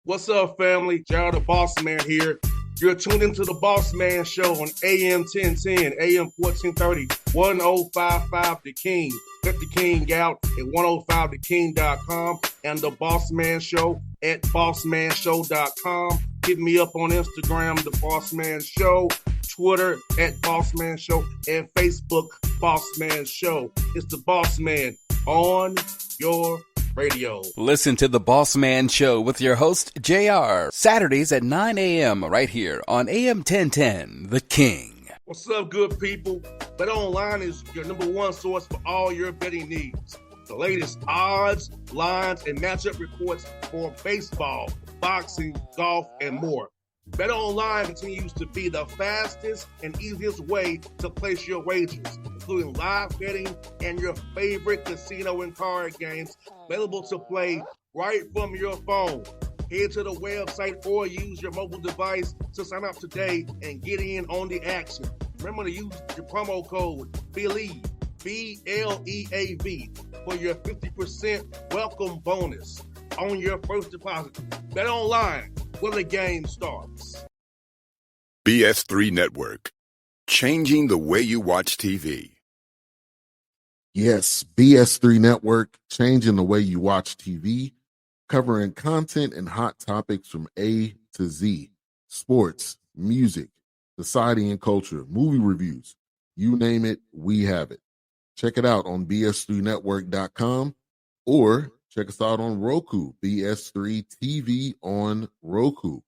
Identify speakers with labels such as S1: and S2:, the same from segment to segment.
S1: What's up, family? Gerald the Bossman here. You're tuned into the Bossman Show on AM 1010, AM 1430, 1055 The King. Let the King out at 105theking.com and the Bossman Show at bossmanshow.com. Hit me up on Instagram, The Bossman Show, Twitter at Bossman Show, and Facebook, Bossman Show. It's the Bossman on your radio.
S2: Listen to the Bossman Show with your host, JR, Saturdays at 9 a.m. right here on AM 1010, The King.
S1: What's up, good people? BetOnline is your number one source for all your betting needs. The latest odds, lines, and matchup reports for baseball, boxing, golf, and more. BetOnline continues to be the fastest and easiest way to place your wagers, including live betting and your favorite casino and card games available to play right from your phone. Head to the website or use your mobile device to sign up today and get in on the action. Remember to use your promo code BELIEVE, B-L-E-A-V, for your 50% welcome bonus on your first deposit. BetOnline, where the game starts.
S3: BS3 Network, changing the way you watch TV.
S4: Yes, BS3 Network, changing the way you watch TV, covering content and hot topics from A to Z, sports, music, society and culture, movie reviews, you name it, we have it. Check it out on bs3network.com or check us out on Roku, BS3 TV on Roku,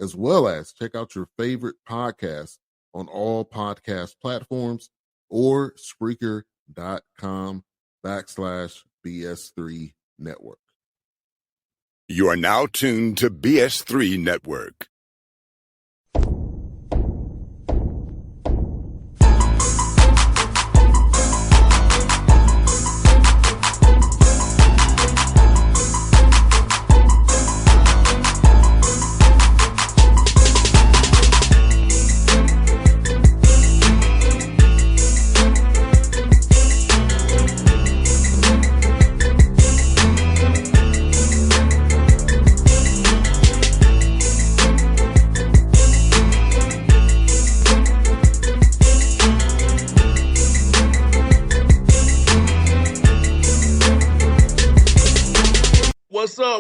S4: as well as check out your favorite podcast on all podcast platforms or Spreaker.com/BS3 Network.
S3: You are now tuned to BS3 Network.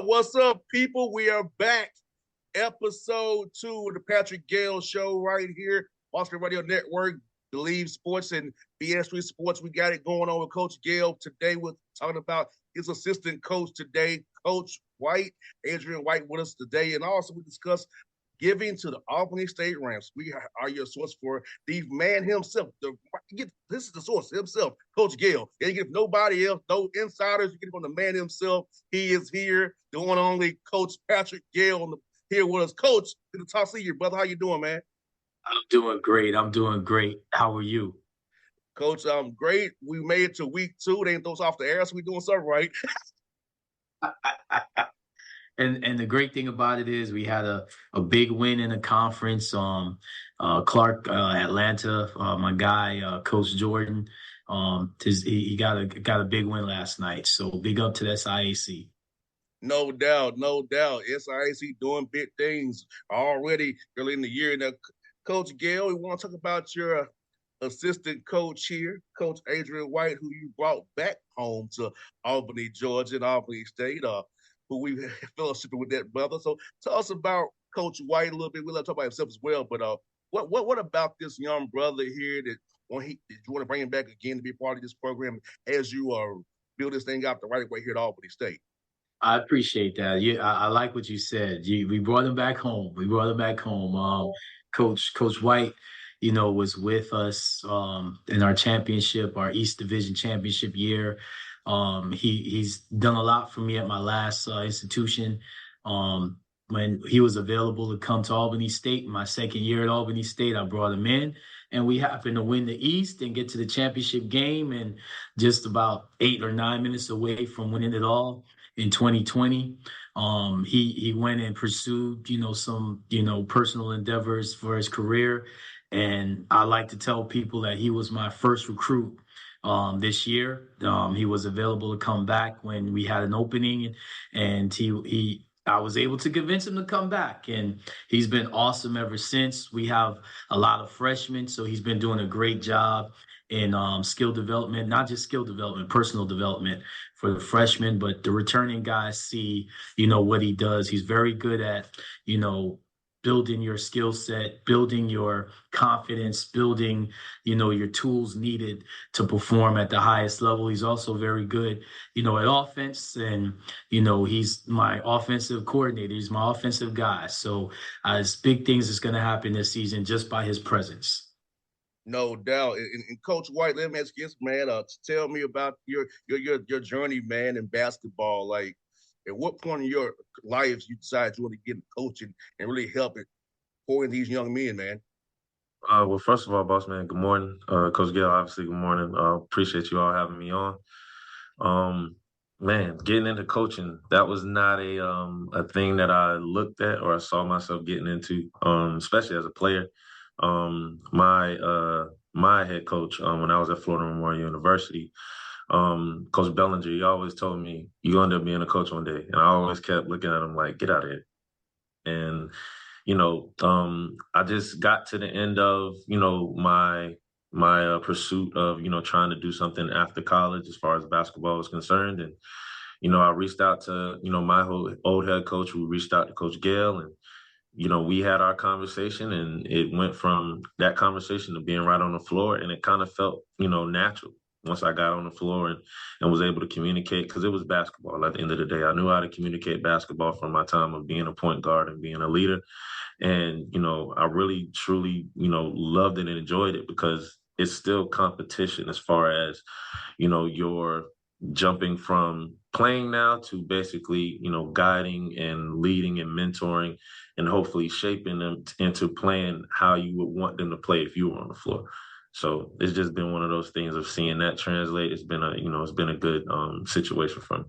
S1: What's up, people? We are back. Episode 2 of the Patrick Gayle Show right here. Bossman Radio Network, Believe Sports and BS3 Sports. We got it going on with Coach Gayle. Today we're talking about his assistant coach today, Coach White, Adrian White with us today. And also we discuss giving to the Albany State Rams. We are your source for the man himself. This is the source himself, Coach Gayle. You get nobody else, no insiders. You get it from the man himself. He is here, the one and only Coach Patrick Gayle here with us. Coach, good to talk to you, brother. How you doing, man?
S5: I'm doing great. How are you?
S1: Coach, I'm great. We made it to week 2. They didn't throw us off the air, so we're doing something right.
S5: And the great thing about it is we had a big win in the conference. Clark, Atlanta, my guy, Coach Jordan, he got a big win last night. So big up to the SIAC.
S1: No doubt. SIAC doing big things already early in the year. Now, Coach Gayle, we want to talk about your assistant coach here, Coach Adrian White, who you brought back home to Albany, Georgia, and Albany State. Who we fellowshipping with that brother. So tell us about Coach White a little bit. We'll let him talk about himself as well. But what about this young brother here that you want to bring him back again to be part of this program as you build this thing out the right way here at Albany State?
S5: I appreciate that. Yeah, I like what you said. We brought him back home. Coach White, was with us in our championship, our East Division championship year. He's done a lot for me at my last institution. When he was available to come to Albany State, my second year at Albany State, I brought him in, and we happened to win the East and get to the championship game, and just about 8 or 9 minutes away from winning it all in 2020. He went and pursued, some, personal endeavors for his career. And I like to tell people that he was my first recruit this year. He was available to come back when we had an opening, and he I was able to convince him to come back, and he's been awesome ever since. We have a lot of freshmen, so he's been doing a great job in skill development, not just skill development, personal development for the freshmen, but the returning guys see, what he does. He's very good at, you know, building your skill set, building your confidence, building, your tools needed to perform at the highest level. He's also very good, at offense, and he's my offensive coordinator. He's my offensive guy. So as big things is going to happen this season just by his presence.
S1: No doubt. And Coach White, let me ask you this, man. Tell me about your journey, man, in basketball. Like, at what point in your life you decided you want to get into coaching and really help it pouring these young men, man?
S6: Well, first of all, boss man, good morning. Coach Gayle, obviously, good morning. Appreciate you all having me on. Um, Man, getting into coaching, that was not a thing that I looked at or I saw myself getting into, especially as a player. My head coach, when I was at Florida Memorial University, Coach Bellinger, he always told me, "You end up being a coach one day," and I always kept looking at him like, "Get out of here." And I just got to the end of my pursuit of trying to do something after college as far as basketball is concerned, and I reached out to my old head coach. We reached out to Coach Gayle, and we had our conversation, and it went from that conversation to being right on the floor, and it kind of felt natural once I got on the floor and was able to communicate, because it was basketball at the end of the day. I knew how to communicate basketball from my time of being a point guard and being a leader. And, I really, truly, loved it and enjoyed it, because it's still competition as far as, you're jumping from playing now to basically, guiding and leading and mentoring and hopefully shaping them into playing how you would want them to play if you were on the floor. So it's just been one of those things of seeing that translate. It's been a good situation for me.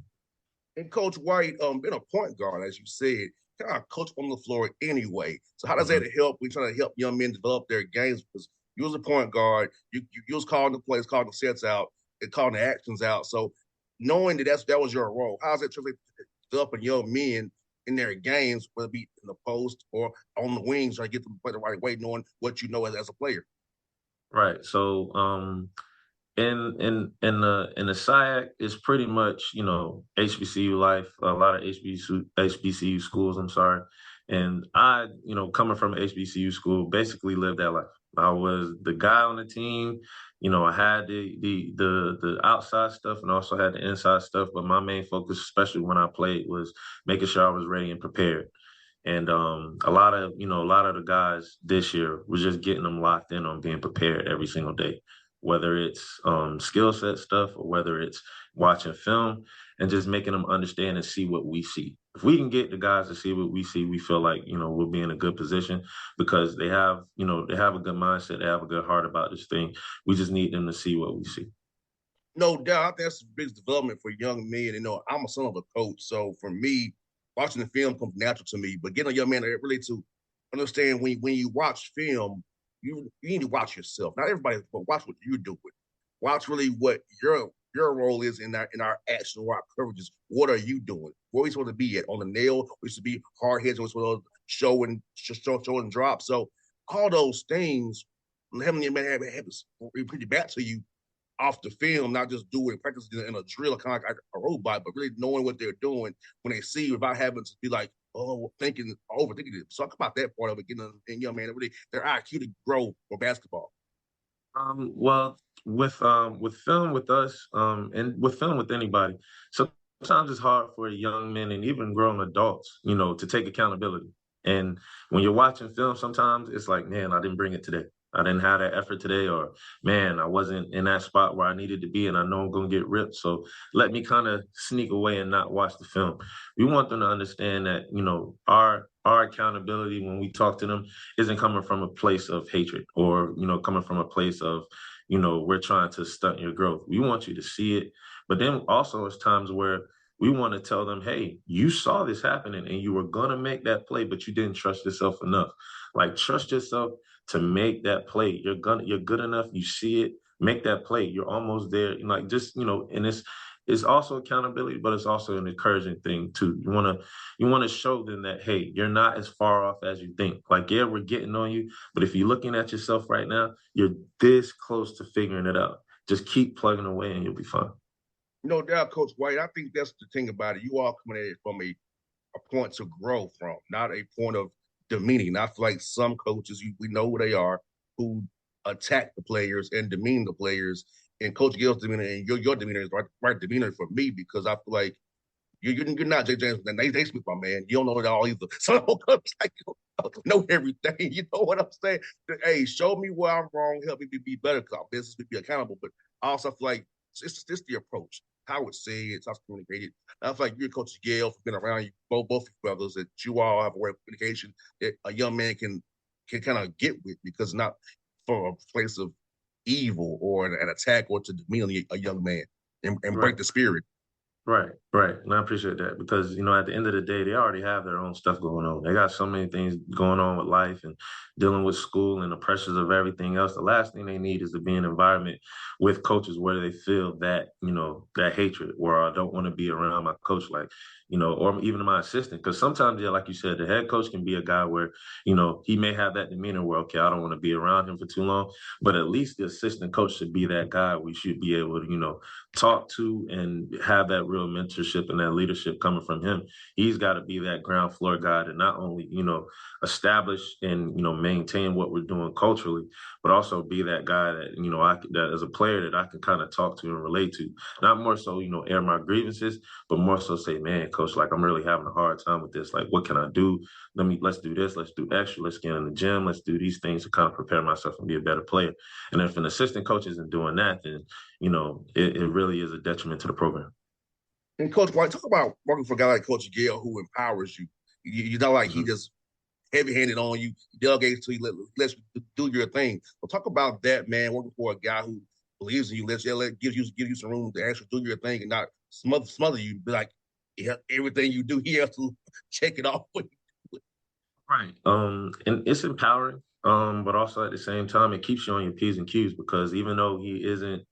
S1: And Coach White, been a point guard, as you said, kind of coach on the floor anyway. So how does
S6: Mhm.
S1: that help? We trying to help young men develop their games, because you was a point guard, you was calling the plays, calling the sets out, and calling the actions out. So knowing that was your role, how's that translate to developing young men in their games, whether it be in the post or on the wings, or get them to play the right way, knowing what you know as a player?
S6: Right. So in the SIAC is pretty much HBCU life. A lot of HBCU schools. I'm sorry, and I coming from an HBCU school basically lived that life. I was the guy on the team. I had the outside stuff and also had the inside stuff. But my main focus, especially when I played, was making sure I was ready and prepared. And a lot of the guys this year was just getting them locked in on being prepared every single day, whether it's skill set stuff or whether it's watching film, and just making them understand and see what we see. If we can get the guys to see what we see, we feel like we'll be in a good position, because they have a good mindset, they have a good heart about this thing. We just need them to see what we see.
S1: No doubt. I think that's the biggest development for young men. I'm a son of a coach, so for me, watching the film comes natural to me. But getting a young man to really to understand when you watch film, you need to watch yourself. Not everybody, but watch what you're doing. Watch really what your role is in our action or our coverages. What are you doing? Where are we supposed to be at? On the nail, we should be hard heads, we're supposed to show and drop. So all those things, having your man have repeat it back to you off the film, not just doing practice in a drill, kind of like a robot, but really knowing what they're doing when they see you, without having to be like, oh, overthinking it. So talk about that part of it, getting a young man really their IQ to grow for basketball.
S6: Well, with film with us, and with film with anybody, sometimes it's hard for young men and even grown adults, to take accountability. And when you're watching film, sometimes it's like, man, I didn't bring it today. I didn't have that effort today, or man, I wasn't in that spot where I needed to be, and I know I'm gonna get ripped. So let me kind of sneak away and not watch the film. We want them to understand that, our accountability when we talk to them isn't coming from a place of hatred, or coming from a place of we're trying to stunt your growth. We want you to see it, but then also it's times where we want to tell them, hey, you saw this happening and you were going to make that play, but you didn't trust yourself enough. Like, trust yourself to make that play. You're good enough, you see it, make that play, you're almost there. Like, just and it's also accountability, but it's also an encouraging thing too. You want to show them that, hey, you're not as far off as you think. Like, yeah, we're getting on you, but if you're looking at yourself right now, you're this close to figuring it out. Just keep plugging away and you'll be fine.
S1: No doubt, Coach White. I think that's the thing about it. You all coming at it from a point to grow from, not a point of demeaning. I feel like some coaches, we know who they are, who attack the players and demean the players. And Coach Gill's demeanor and your demeanor is right demeanor for me, because I feel like you're not Jay James. And they speak, my man. You don't know it all either. So don't like you don't know everything. You know what I'm saying? Hey, show me where I'm wrong. Help me be better, because our business would be accountable. But I also feel like it's the approach, how it's said, how it's communicated. I feel like you're Coach Gayle, for being around you, both brothers, that you all have a way of communication that a young man can kind of get with, because not from a place of evil or an attack or to demean a young man and break
S6: Right.
S1: the spirit.
S6: Right, right. And I appreciate that because, at the end of the day, they already have their own stuff going on. They got so many things going on with life and dealing with school and the pressures of everything else. The last thing they need is to be in an environment with coaches where they feel that, that hatred, where I don't want to be around my coach, like, or even my assistant. Because sometimes, yeah, like you said, the head coach can be a guy where, he may have that demeanor where, okay, I don't want to be around him for too long. But at least the assistant coach should be that guy we should be able to, talk to and have that real mentorship and that leadership coming from him. He's got to be that ground floor guy to not only, establish and, maintain what we're doing culturally, but also be that guy that, that as a player that I can kind of talk to and relate to. Not more so, air my grievances, but more so say, man, coach, like I'm really having a hard time with this. Like, what can I do? Let's do this. Let's do extra. Let's get in the gym. Let's do these things to kind of prepare myself and be a better player. And if an assistant coach isn't doing that, then, it really is a detriment to the program.
S1: And Coach White, talk about working for a guy like Coach Gayle, who empowers you. You're not like he just heavy-handed on you, delegates to you, lets you do your thing. But talk about that, man, working for a gives who believes in you, gives you some room to actually do your thing and not smother you. Be like, yeah, everything you do, he has to check it off.
S6: Right. And it's empowering. But also at the same time, it keeps you on your P's and Q's, because even though he isn't,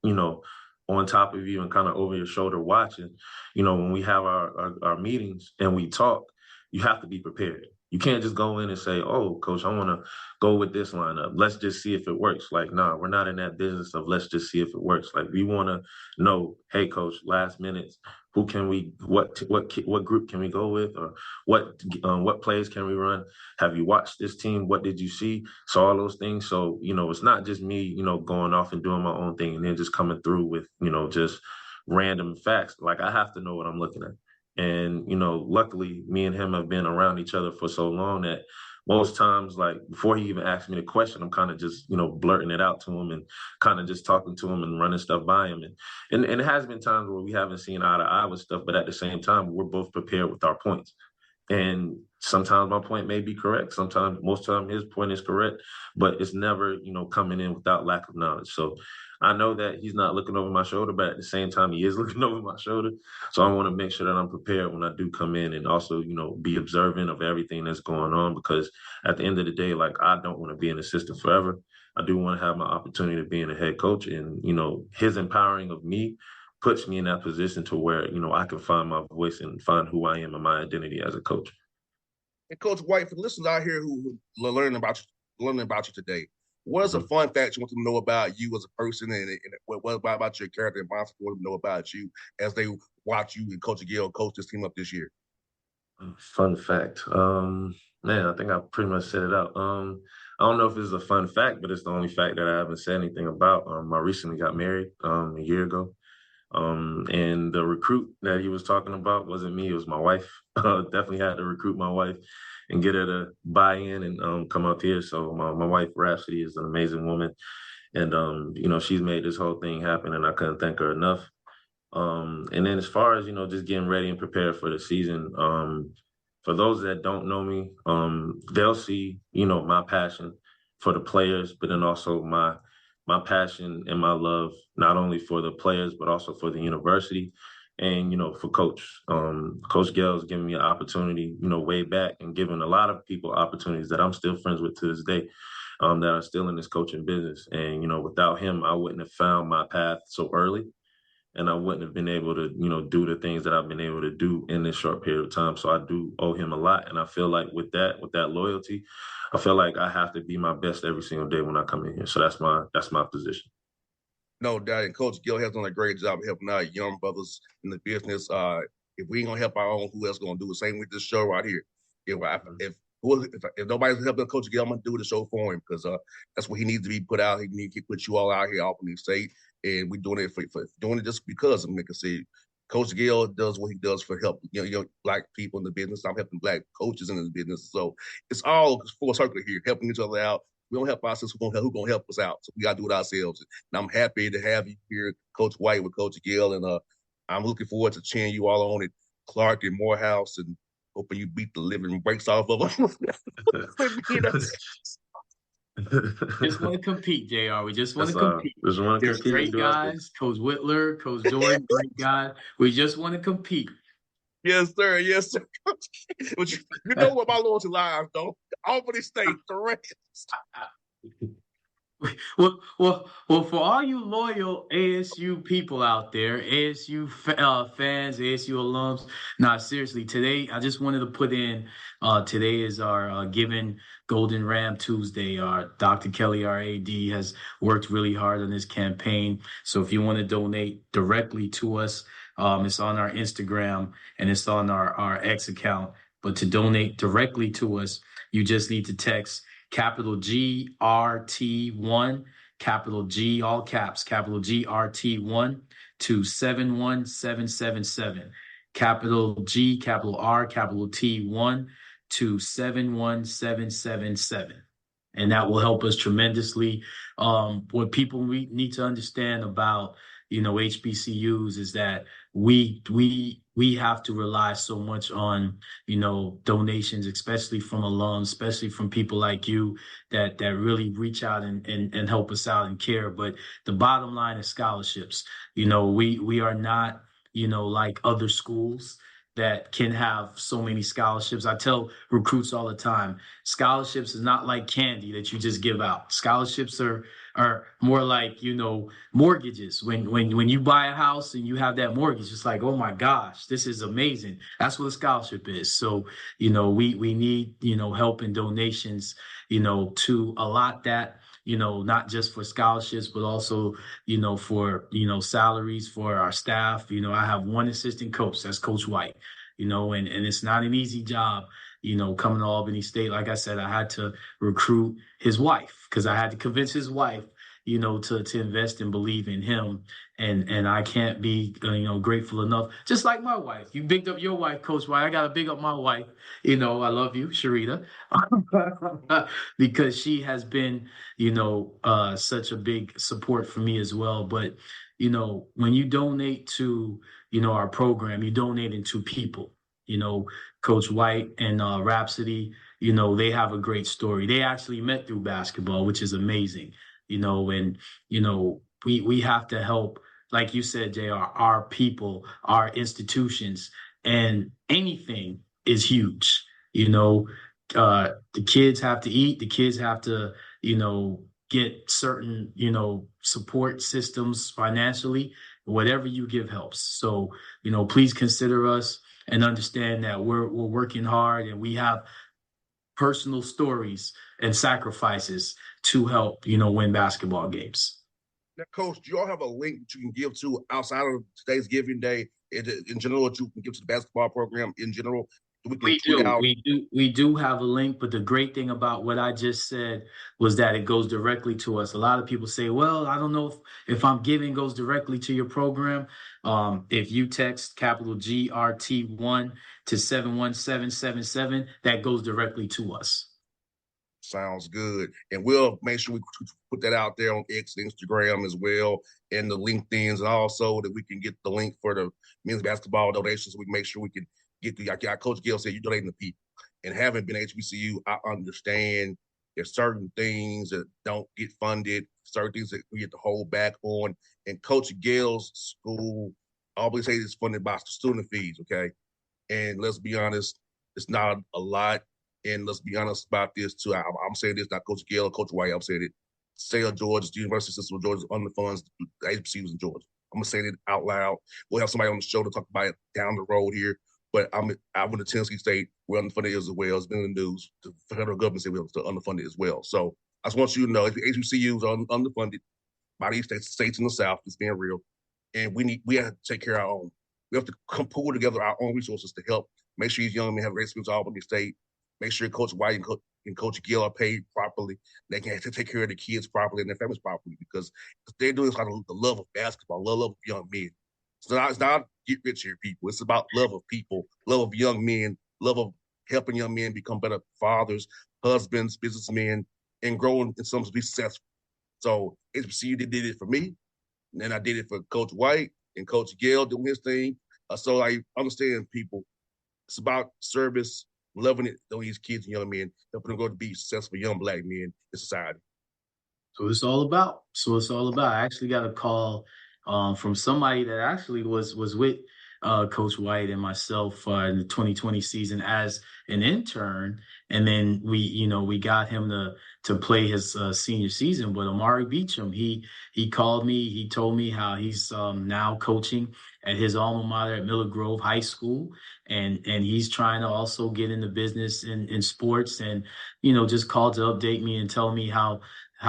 S6: on top of you and kind of over your shoulder watching, when we have our meetings and we talk, you have to be prepared. You can't just go in and say, oh, coach, I want to go with this lineup. Let's just see if it works. Like, nah, we're not in that business of let's just see if it works. Like, we want to know, hey, coach, last minutes, who can we, what group can we go with, or what plays can we run? Have you watched this team? What did you see? So all those things. So, it's not just me, going off and doing my own thing and then just coming through with, just random facts. Like, I have to know what I'm looking at. And, luckily me and him have been around each other for so long that most times, like before he even asked me the question, I'm kind of just, blurting it out to him and kind of just talking to him and running stuff by him. And it has been times where we haven't seen eye to eye with stuff, but at the same time, we're both prepared with our points. And sometimes my point may be correct. Sometimes, most of the time, his point is correct, but it's never, coming in without lack of knowledge. So I know that he's not looking over my shoulder, but at the same time, he is looking over my shoulder. So I want to make sure that I'm prepared when I do come in, and also, be observant of everything that's going on, because at the end of the day, like, I don't want to be an assistant forever. I do want to have my opportunity to be in a head coach, and, his empowering of me puts me in that position to where, I can find my voice and find who I am and my identity as a coach.
S1: And Coach White, for the listeners out here who learning about you today, what is a fun fact you want them to know about you as a person, and what about your character and mindset you want them to know about you as they watch you and Coach Gayle coach this team up this year?
S6: Fun fact. Man, I think I pretty much set it out. I don't know if it's a fun fact, but it's the only fact that I haven't said anything about. I recently got married a year ago. And the recruit that he was talking about wasn't me, it was my wife. Definitely had to recruit my wife and get her to buy in and come up here. So my wife, Rhapsody, is an amazing woman. And, she's made this whole thing happen, and I couldn't thank her enough. And then as far as, just getting ready and prepared for the season, for those that don't know me, they'll see, my passion for the players, but then also my passion and my love, not only for the players, but also for the university and, for Coach. Coach Gayle has given me an opportunity, way back, and given a lot of people opportunities that I'm still friends with to this day, that are still in this coaching business. And, without him, I wouldn't have found my path so early. and I wouldn't have been able to, do the things that I've been able to do in this short period of time. So I do owe him a lot. And I feel like with that loyalty, I feel like I have to be my best every single day when I come in here. So that's my position.
S1: No doubt. And Coach Gayle has done a great job of helping out young brothers in the business. If we ain't gonna help our own, who else gonna do the same with this show right here? If nobody's helping Coach Gayle, I'm gonna do the show for him because that's what he needs to be put out. He needs to put you all out here, Albany State, and we're doing it for doing it just because. And like I said, Coach Gayle does what he does for help black people in the business. I'm helping black coaches in the business, so it's all full circle here, helping each other out. We don't help ourselves. Who's gonna help us out? So we gotta do it ourselves. And I'm happy to have you here, Coach White, with Coach Gayle, and I'm looking forward to cheering you all on at Clark and Morehouse, and hoping you beat the living breaks off of them.
S5: Just want to compete, JR. We just want to compete.
S6: Just want to
S5: There's
S6: compete.
S5: great guys, Coach Whitler, Coach Jordan, great guys. We just want to compete.
S1: Yes, sir. Yes, sir. But you know what my loyalty lies, though. Albany State, correct.
S5: Well, for all you loyal ASU people out there, ASU fans, ASU alums. Nah, seriously, today I just wanted to put in. Today is our Giving Golden Ram Tuesday. Dr. Kelly, our AD, has worked really hard on this campaign. So if you want to donate directly to us, it's on our Instagram and it's on our X account. But to donate directly to us, you just need to text capital GRT1, capital G, all caps, capital GRT1 to 71777. Capital G, capital R, capital T1 to 71777. And that will help us tremendously. What people need to understand about, HBCUs is that we have to rely so much on, donations, especially from alums, especially from people like you that really reach out and help us out and care. But the bottom line is scholarships. We are not, like other schools that can have so many scholarships. I tell recruits all the time, scholarships is not like candy that you just give out. Scholarships are more like, mortgages. When you buy a house and you have that mortgage, it's like, oh my gosh, this is amazing. That's what a scholarship is. So, we need, help and donations, to allot that, not just for scholarships, but also, for, salaries for our staff. I have one assistant coach, that's Coach White, and it's not an easy job, coming to Albany State. Like I said, I had to recruit his wife because I had to convince his wife, to invest and believe in him. And I can't be, grateful enough. Just like my wife. You bigged up your wife, Coach White. I got to big up my wife. I love you, Sharita, because she has been, such a big support for me as well. But, when you donate to, our program, you donate into people. Coach White and Rhapsody, they have a great story. They actually met through basketball, which is amazing. And we have to help, like you said, JR, our people, our institutions, and anything is huge. The kids have to eat, the kids have to, get certain, support systems financially. Whatever you give helps. So, please consider us and understand that we're working hard and we have personal stories and sacrifices to help, win basketball games.
S1: Now, Coach, do y'all have a link that you can give to outside of today's Giving Day in general that you can give to the basketball program in general?
S5: We do have a link, but the great thing about what I just said was that it goes directly to us. A lot of people say, well, I don't know if I'm giving goes directly to your program. If you text capital GRT1 to 71777, that goes directly to us.
S1: Sounds good. And we'll make sure we put that out there on X, Instagram as well, and the LinkedIn's, and also that we can get the link for the men's basketball donations. So we can make sure we can get the, like Coach Gayle said, you're donating to people. And having been HBCU, I understand there's certain things that don't get funded, certain things that we have to hold back on. And Coach Gayle's school, I always say it's funded by student fees, okay? And let's be honest, it's not a lot. And let's be honest about this too. I'm saying this, not Coach Gayle or Coach White. I'm saying it. State of Georgia, the University System of Georgia underfunds the HBCUs in Georgia. I'm gonna say it out loud. We'll have somebody on the show to talk about it down the road here. But I went to Tennessee State. We're underfunded as well. It's been in the news. The federal government said we're underfunded as well. So I just want you to know if HBCUs are underfunded by these states in the South, it's being real. And we have to take care of our own. We have to pull together our own resources to help make sure these young men have great experience at Albany State. Make sure Coach White and Coach Gayle are paid properly. They can take care of the kids properly and their families properly because they're doing this out of the love of basketball, love of young men. It's not get rich here, people. It's about love of people, love of young men, love of helping young men become better fathers, husbands, businessmen, and growing in some to be successful. So HBCU did it for me, and then I did it for Coach White and Coach Gayle doing his thing. So I understand people. It's about service, loving it on these kids and young men, helping them grow to be successful young Black men in society.
S5: So it's all about. I actually got a call from somebody that actually was with Coach White and myself in the 2020 season as an intern, and then we got him to play his senior season. But Amari Beecham, he called me. He told me how he's now coaching at his alma mater at Miller Grove High School, and he's trying to also get into business in sports, and just called to update me and tell me how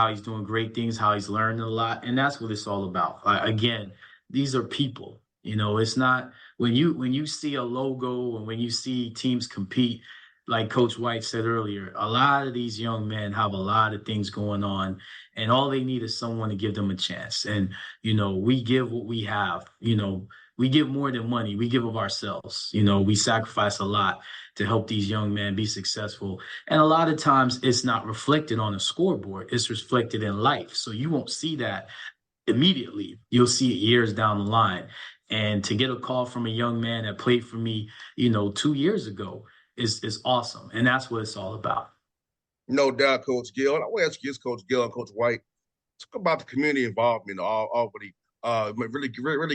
S5: he's doing great things, how he's learning a lot. And that's what it's all about. Again, these are people. It's not when you see a logo and when you see teams compete, like Coach White said earlier, a lot of these young men have a lot of things going on, and all they need is someone to give them a chance. And, we give what we have. We give more than money. We give of ourselves. We sacrifice a lot to help these young men be successful. And a lot of times it's not reflected on a scoreboard. It's reflected in life. So you won't see that immediately. You'll see it years down the line. And to get a call from a young man that played for me, 2 years ago is awesome. And that's what it's all about.
S1: No doubt, Coach Gayle. I want to ask you this, Coach Gayle and Coach White. Talk about the community involvement in Albany. Really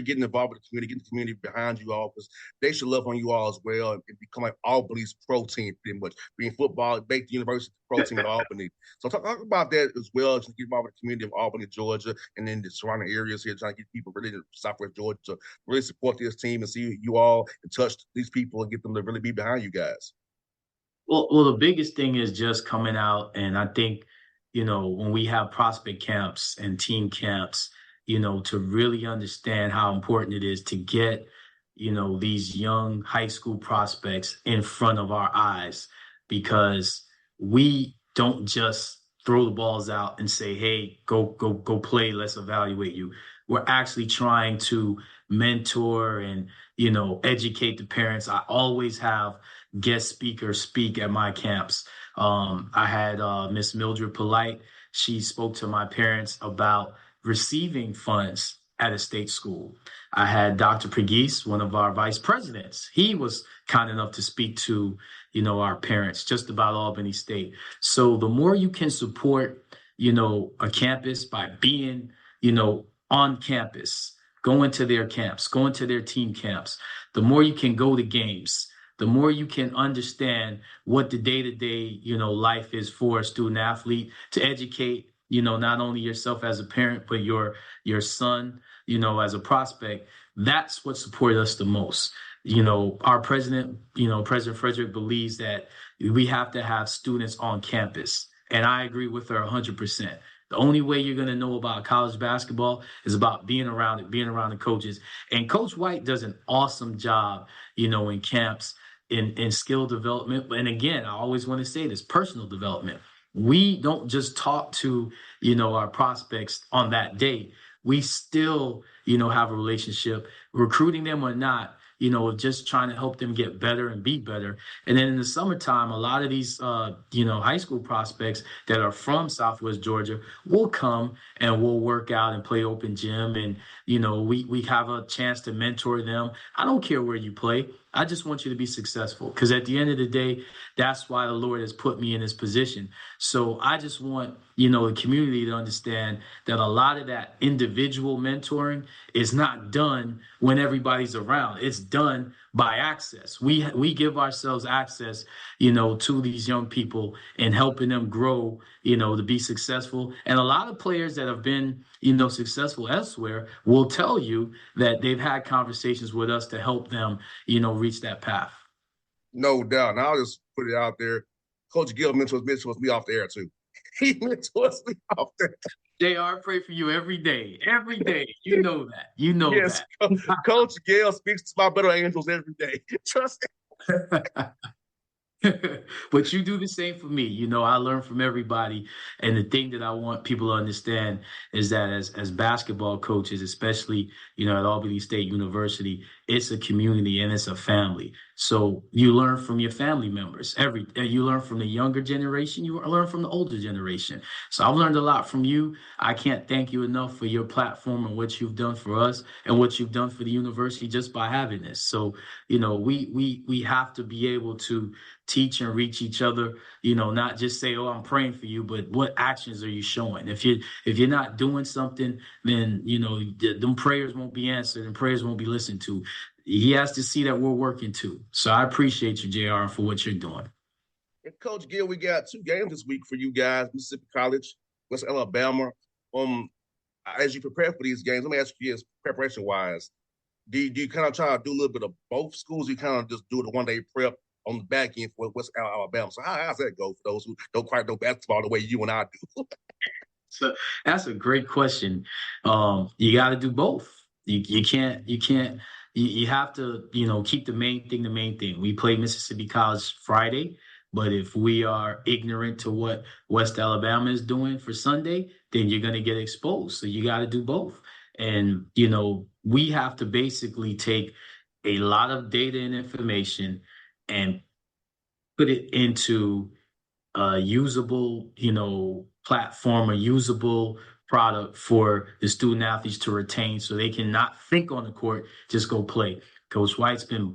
S1: getting involved with the community behind you all, because they should love on you all as well and become like Albany's pro team, pretty much being football, make the university pro team at Albany. So talk about that as well. Just get involved with the community of Albany, Georgia, and then the surrounding areas here, trying to get people really in Southwest Georgia to really support this team and see you all and touch these people and get them to really be behind you guys.
S5: Well, the biggest thing is just coming out, and I think when we have prospect camps and team camps, to really understand how important it is to get, these young high school prospects in front of our eyes, because we don't just throw the balls out and say, hey, go play, let's evaluate you. We're actually trying to mentor and, educate the parents. I always have guest speakers speak at my camps. I had Miss Mildred Polite. She spoke to my parents about receiving funds at a state school. I had Dr. Pregis, one of our vice presidents. He was kind enough to speak to, our parents just about Albany State. So the more you can support, a campus by being, on campus, going to their camps, going to their team camps, the more you can go to games, the more you can understand what the day-to-day, life is for a student athlete, to educate not only yourself as a parent, but your son, as a prospect. That's what supported us the most. Our president, President Frederick, believes that we have to have students on campus. And I agree with her 100%. The only way you're going to know about college basketball is about being around it, being around the coaches. And Coach White does an awesome job, in camps, in skill development. And again, I always want to say this, personal development. We don't just talk to, our prospects on that day. We still, have a relationship, recruiting them or not, just trying to help them get better and be better. And then in the summertime, a lot of these, high school prospects that are from Southwest Georgia will come and we'll work out and play open gym. And, we have a chance to mentor them. I don't care where you play. I just want you to be successful, because at the end of the day, that's why the Lord has put me in this position. So I just want, the community to understand that a lot of that individual mentoring is not done when everybody's around. It's done by access. We give ourselves access, to these young people and helping them grow, to be successful. And a lot of players that have been, successful elsewhere will tell you that they've had conversations with us to help them, reach that path.
S1: No doubt. And I'll just put it out there. Coach Gayle mentors me off the air too. He mentors me off there.
S5: JR, pray for you every day. Every day. You know that. You know
S1: yes,
S5: that.
S1: Coach Gayle speaks to my better angels every day. Trust me.
S5: But you do the same for me. I learn from everybody. And the thing that I want people to understand is that as basketball coaches, especially, at Albany State University, it's a community and it's a family. So you learn from your family members. You learn from the younger generation, you learn from the older generation. So I've learned a lot from you. I can't thank you enough for your platform and what you've done for us and what you've done for the university just by having this. So, we have to be able to teach and reach each other, not just say, oh, I'm praying for you, but what actions are you showing? If you're not doing something, then, them prayers won't be answered and prayers won't be listened to. He has to see that we're working too. So I appreciate you, JR, for what you're doing.
S1: And Coach Gayle, we got 2 games this week for you guys, Mississippi College, West Alabama. As you prepare for these games, let me ask you this, preparation-wise, do you kind of try to do a little bit of both schools? You kind of just do the one-day prep on the back end for West Alabama. So how's that go for those who don't quite know basketball the way you and I do?
S5: So that's a great question. You got to do both. You can't. You have to, keep the main thing. We play Mississippi College Friday, but if we are ignorant to what West Alabama is doing for Sunday, then you're going to get exposed. So you got to do both. And, we have to basically take a lot of data and information and put it into a usable, platform, a usable product for the student athletes to retain so they can not think on the court, just go play. Coach White's been,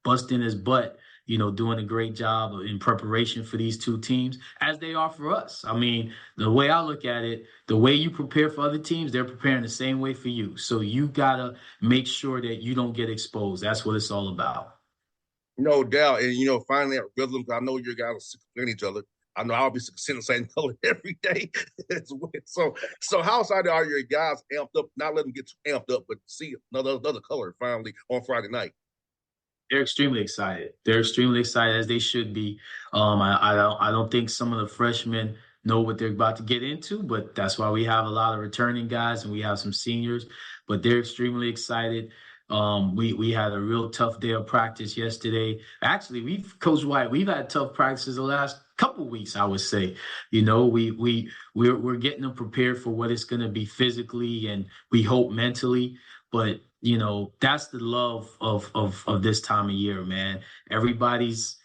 S5: busting his butt, doing a great job in preparation for these 2 teams, as they are for us. I mean, the way I look at it, the way you prepare for other teams, they're preparing the same way for you. So you got to make sure that you don't get exposed. That's what it's all about.
S1: No doubt. And, finally, at rhythm, I know you guys are sick of playing each other. I know I'll be seeing the same color every day. so how excited are your guys amped up, not letting them get too amped up, but see another color finally on Friday night?
S5: They're extremely excited. They're extremely excited, as they should be. I don't think some of the freshmen know what they're about to get into, but that's why we have a lot of returning guys and we have some seniors. But they're extremely excited. We had a real tough day of practice yesterday. Actually, Coach White, we've had tough practices the last couple weeks, I would say. We're getting them prepared for what it's going to be physically and we hope mentally. But that's the love of this time of year, man. Everybody's,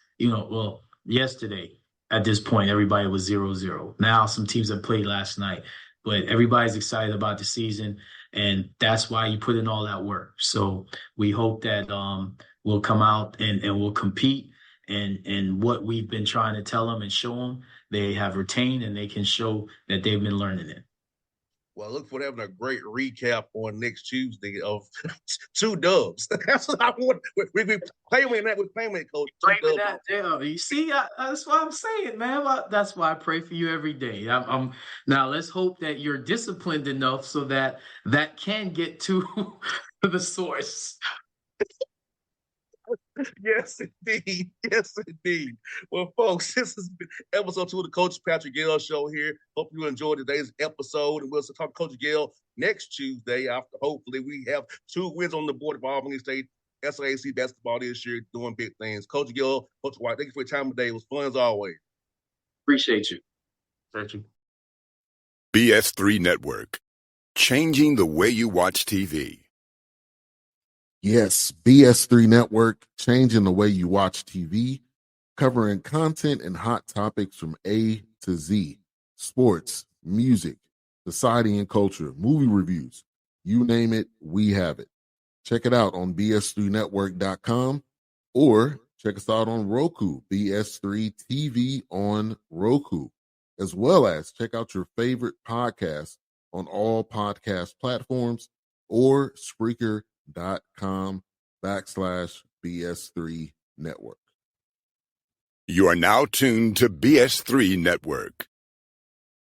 S5: yesterday at this point, everybody was 0-0. Now some teams have played last night, but everybody's excited about the season. And that's why you put in all that work. So we hope that we'll come out and we'll compete. And what we've been trying to tell them and show them, they have retained and they can show that they've been learning it.
S1: Well, look for having a great recap on next Tuesday of 2 dubs. That's what I want. We claiming that. We're claiming it, Coach.
S5: Claiming that, yeah. You see, that's what I'm saying, man. That's why I pray for you every day. Now. Let's hope that you're disciplined enough so that can get to the source.
S1: Yes, indeed. Yes, indeed. Well, folks, this has been episode 2 of the Coach Patrick Gayle Show here. Hope you enjoyed today's episode. And we'll talk to Coach Gayle next Tuesday after hopefully we have 2 wins on the board for Albany State SAC basketball this year, doing big things. Coach Gayle, Coach White, thank you for your time today. It was fun as always.
S5: Appreciate you.
S6: Thank you.
S3: BS3 Network. Changing the way you watch TV.
S4: Yes, BS3 Network, changing the way you watch TV, covering content and hot topics from A to Z, sports, music, society and culture, movie reviews, you name it, we have it. Check it out on bs3network.com or check us out on Roku, BS3 TV on Roku, as well as check out your favorite podcast on all podcast platforms or Spreaker.com/BS3 BS3 Network.
S3: You are now tuned to BS3 Network.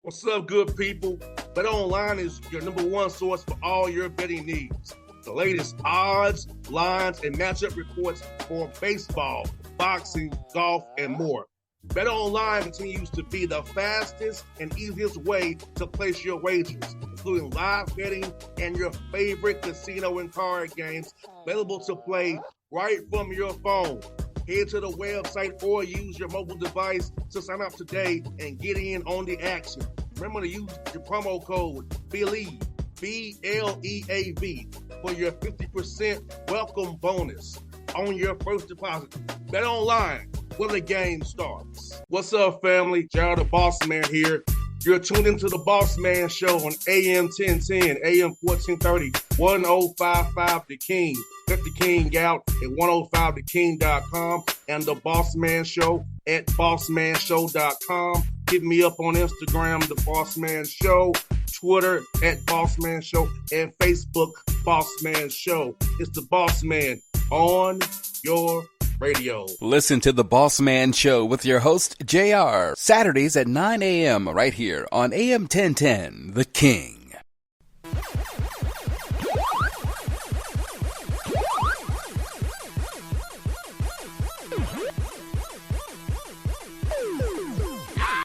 S1: What's up, good people? BetOnline is your number one source for all your betting needs. The latest odds, lines, and matchup reports for baseball, boxing, golf, and more. BetOnline continues to be the fastest and easiest way to place your wagers, including live betting and your favorite casino and card games available to play right from your phone. Head to the website or use your mobile device to sign up today and get in on the action. Remember to use your promo code BELIEVE, B-L-E-A-V, for your 50% welcome bonus on your first deposit. Bet online where the game starts. What's up, family? Jared the Bossman here. You're tuned into the Bossman Show on AM 1010, AM 1430, 1055 The King. Let the King out at 105theking.com and the Bossman Show at bossmanshow.com. Hit me up on Instagram, the Bossman Show, Twitter at Bossman Show, and Facebook, Bossman Show. It's the Bossman on your radio.
S2: Listen to The Bossman Show with your host, JR, Saturdays at 9 a.m. right here on AM 1010, The King.